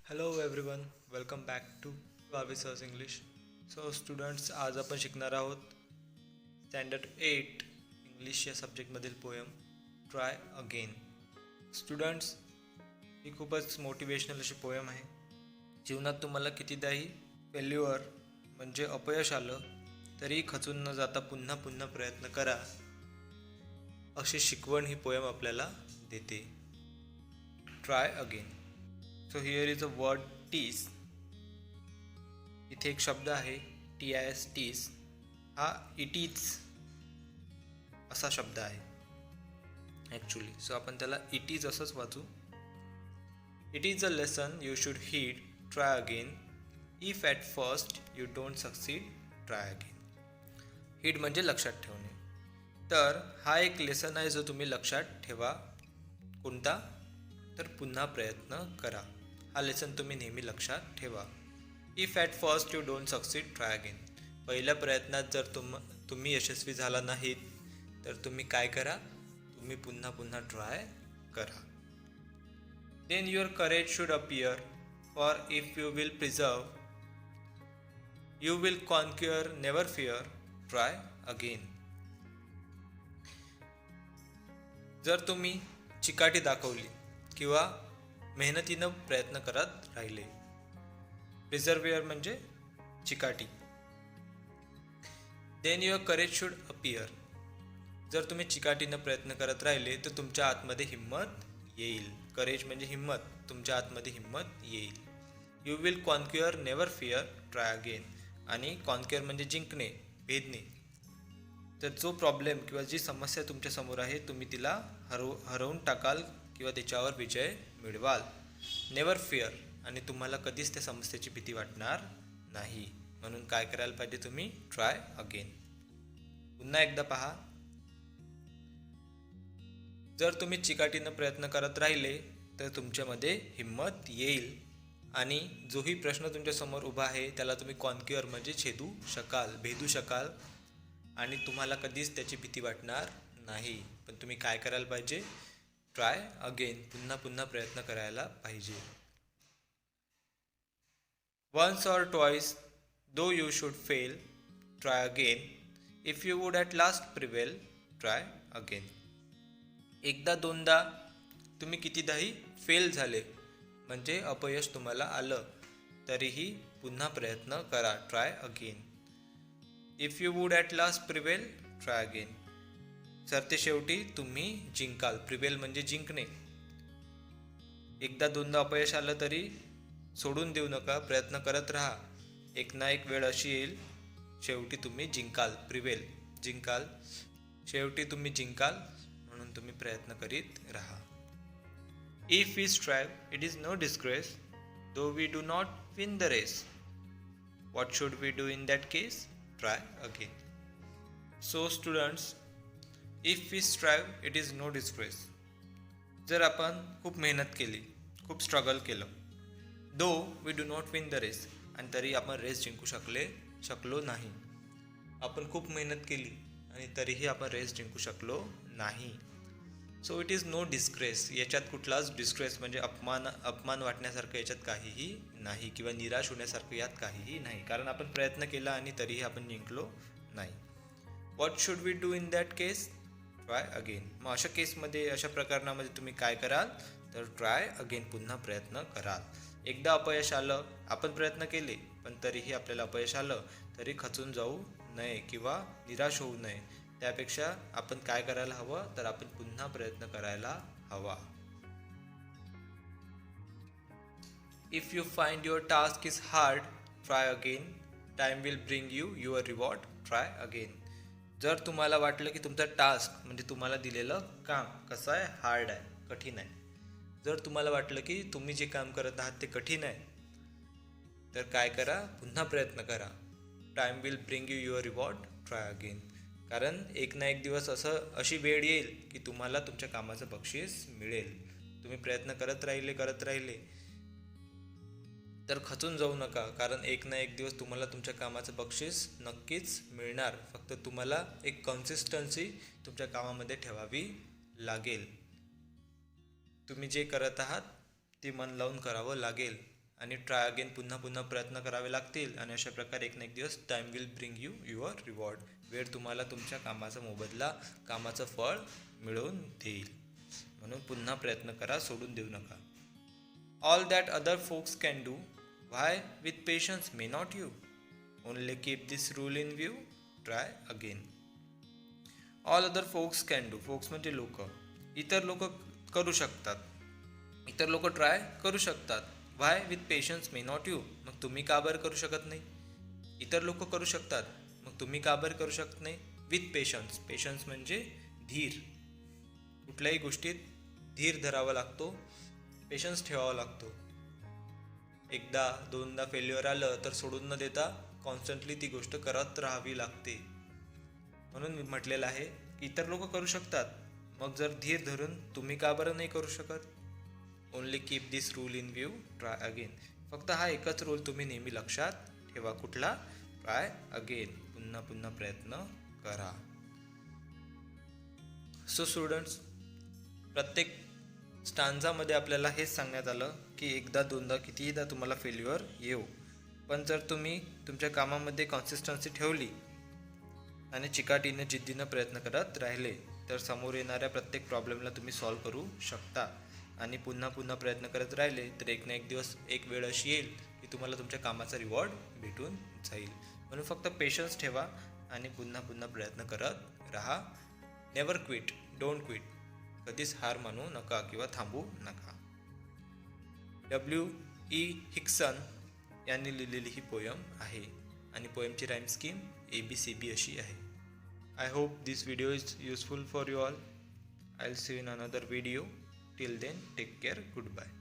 Hello everyone, welcome back to Vavisas English. So students, आज आपण शिकणार आहोत स्टँडर्ड 8 इंग्लिश या सब्जेक्टमधील पोयम ट्राय अगेन. स्टुडंट्स, ही खूपच मोटिवेशनल अशी पोयम आहे. जीवनात तुम्हाला कितीदाही फेल्युअर म्हणजे अपयश आलं तरी खचून न जाता पुन्हा पुन्हा प्रयत्न करा, अशी शिकवण ही पोयम आपल्याला देते. Try again. So here is a word टीस. इथे एक शब्द आहे TIS, टीस. हा इट इज असा शब्द आहे ॲक्च्युली. सो आपण त्याला इट इज असंच वाचू. It is a lesson you should heed. Try again. If at first you don't succeed, try again. Heed म्हणजे लक्षात ठेवणे. तर हा एक लेसन आहे जो तुम्ही लक्षात ठेवा. कोणता? तर पुन्हा प्रयत्न करा. हा लेसन तुम्ही नेहमी लक्षात ठेवा. If at first you don't succeed, try again. पहिल्या प्रयत्नात जर तुम्ही यशस्वी झाला नाहीत तर तुम्ही काय करा? तुम्ही पुन्हा पुन्हा ट्राय करा. Then your courage should appear. For if you will preserve you will conquer, never fear, try again. जर तुम्ही चिकाटी दाखवली किंवा मेहनतीनं प्रयत्न करत राहिले. प्रिझर्वियर म्हणजे चिकाटी. Then your courage should appear. जर तुम्ही चिकाटीनं प्रयत्न करत राहिले तर तुमच्या आतमध्ये हिंमत येईल. करेज म्हणजे हिंमत. तुमच्या आतमध्ये हिंमत येईल. You will conquer, never fear, try again. आणि कॉन्क्युअर म्हणजे जिंकणे, भेदणे. तर जो प्रॉब्लेम किंवा जी समस्या तुमच्या समोर आहे तुम्ही तिला हरवून टाकाल किंवा त्याच्यावर विजय मिळवाल. Never fear. आणि तुम्हाला कधीच त्या समस्येची भीती वाटणार नाही. म्हणून काय करायला पाहिजे तुम्ही? Try again. पुन्हा एकदा पहा. जर तुम्ही चिकाटीनं प्रयत्न करत राहिले तर तुमच्यामध्ये हिंमत येईल आणि जोही प्रश्न तुमच्या समोर उभा आहे त्याला तुम्ही कॉन्क्युअर म्हणजे छेदू शकाल, भेदू शकाल आणि तुम्हाला कधीच त्याची भीती वाटणार नाही. पण तुम्ही काय करायला पाहिजे? Try again. पुन्हा पुन्हा प्रयत्न करायला पाहिजे. Once or twice though you should fail, try again. If you would at last prevail, try again. एकदा दोनदा तुम्ही कितीदाही फेल झाले म्हणजे अपयश तुम्हाला आलं तरीही पुन्हा प्रयत्न करा. Try again. If you would at last prevail, try again. सरतेशेवटी तुम्ही जिंकाल. प्रिवेल म्हणजे जिंकणे. एकदा दोनदा अपयश आलं तरी सोडून देऊ नका, प्रयत्न करत राहा. एक ना एक वेळ अशी येईल शेवटी तुम्ही जिंकाल. प्रिवेल जिंकाल. शेवटी तुम्ही जिंकाल म्हणून तुम्ही प्रयत्न करीत राहा. If we strive it is no disgrace, though we do not win the race, what should we do in that case? Try again. So students, if we strive it is no disgrace. जर आपण खूप मेहनत केली, खूप struggle केलं, though we do not win the race, आणि तरी आपण रेस जिंकू शकलो नाही. आपण खूप मेहनत केली आणि तरीही आपण रेस जिंकू शकलो नाही. So it is no disgrace. याच्यात कुठलाच डिस्ग्रेस म्हणजे अपमान वाटण्यासारखं याच्यात काहीही नाही किंवा निराश होण्यासारखं यात काहीही नाही. कारण आपण प्रयत्न केला आणि तरीही आपण जिंकलो नाही. What should we do in that case? Try again. मग अशा केसमध्ये, अशा प्रकरणामध्ये तुम्ही काय कराल? तर ट्राय अगेन, पुन्हा प्रयत्न कराल. एकदा अपयश आलं, आपण प्रयत्न केले पण तरीही आपल्याला अपयश आलं तरी खचून जाऊ नये किंवा निराश होऊ नये. त्यापेक्षा आपण काय करायला हवं? तर आपण पुन्हा प्रयत्न करायला हवा. If you find your task is hard, try again. Time will bring you your reward, try again. जर तुम्हाला वाटलं की तुमचा टास्क म्हणजे तुम्हाला दिलेलं काम कसं आहे? हार्ड आहे, कठीण आहे. जर तुम्हाला वाटलं की तुम्ही जे काम करत आहात ते कठीण आहे तर काय करा? पुन्हा प्रयत्न करा. Time will bring you your reward, try again. कारण एक ना एक दिवस अशी वेळ येईल की तुम्हाला तुमच्या कामाचं बक्षीस मिळेल. तुम्ही प्रयत्न करत राहिले तर खचून जाऊ नका. कारण एक ना एक दिवस तुम्हाला तुमच्या कामाचं बक्षीस नक्कीच मिळणार. फक्त तुम्हाला एक कन्सिस्टन्सी तुमच्या कामामध्ये ठेवावी लागेल. तुम्ही जे करत आहात ते मन लावून करावं लागेल आणि ट्राय अगेन पुन्हा पुन्हा प्रयत्न करावे लागतील आणि अशा प्रकारे एक ना एक दिवस time will bring you your reward. वेळ तुम्हाला तुमच्या कामाचा मोबदला, कामाचं फळ मिळवून देईल. म्हणून पुन्हा प्रयत्न करा, सोडून देऊ नका. All that other folks can do, why with patience may not you? Only keep this rule in view, try again. All other folks can do, folks म्हणजे लोक, इतर लोक करू शकतात, इतर लोक ट्राय करू शकतात. Why with patience may not you, मग तुम्ही का बरं करू शकत नाही? इतर लोक करू शकतात, मग तुम्ही का बरं करू शकत नाही? विथ पेशन्स, पेशन्स म्हणजे धीर. कुठल्याही गोष्टीत धीर धरावा लागतो, पेशन्स ठेवावा लागतो. एकदा दोनदा फेल्युअर आलं तर सोडून न देता कॉन्स्टंटली ती गोष्ट करत राहावी लागते. म्हणून मी म्हटलेलं आहे की इतर लोक करू शकतात, मग जर धीर धरून तुम्ही का बरं नाही करू शकत? Only keep this rule in view, try again. फक्त हा एकच रूल तुम्ही नेहमी लक्षात ठेवा. कुठला? ट्राय अगेन, पुन्हा पुन्हा प्रयत्न करा. सो स्टुडंट्स, प्रत्येक स्टांजामध्ये आपल्याला हेच सांगण्यात आलं की एकदा दोनदा कितीदा तुम्हाला फेल्युअर येऊ, पण जर तुम्ही तुमच्या कामामध्ये कॉन्सिस्टन्सी ठेवली आणि चिकाटीने जिद्दीनं प्रयत्न करत राहिले तर समोर येणाऱ्या प्रत्येक प्रॉब्लेमला तुम्ही सॉल्व्ह करू शकता. आणि पुन्हा पुन्हा प्रयत्न करत राहिले तर एक ना एक दिवस एक वेळ अशी येईल की तुम्हाला तुमच्या कामाचा रिवॉर्ड भेटून जाईल. म्हणून फक्त पेशन्स ठेवा आणि पुन्हा पुन्हा प्रयत्न करत राहा. Never quit, don't quit. कधीच हार मानू नका किंवा थांबू नका. W.E. हिक्सन यांनी लिहिलेली ही पोयम आहे आणि पोयमची राईम स्कीम ABCB अशी आहे. I hope this video is useful for you all. I will see you in another video. Till then, take care. Goodbye.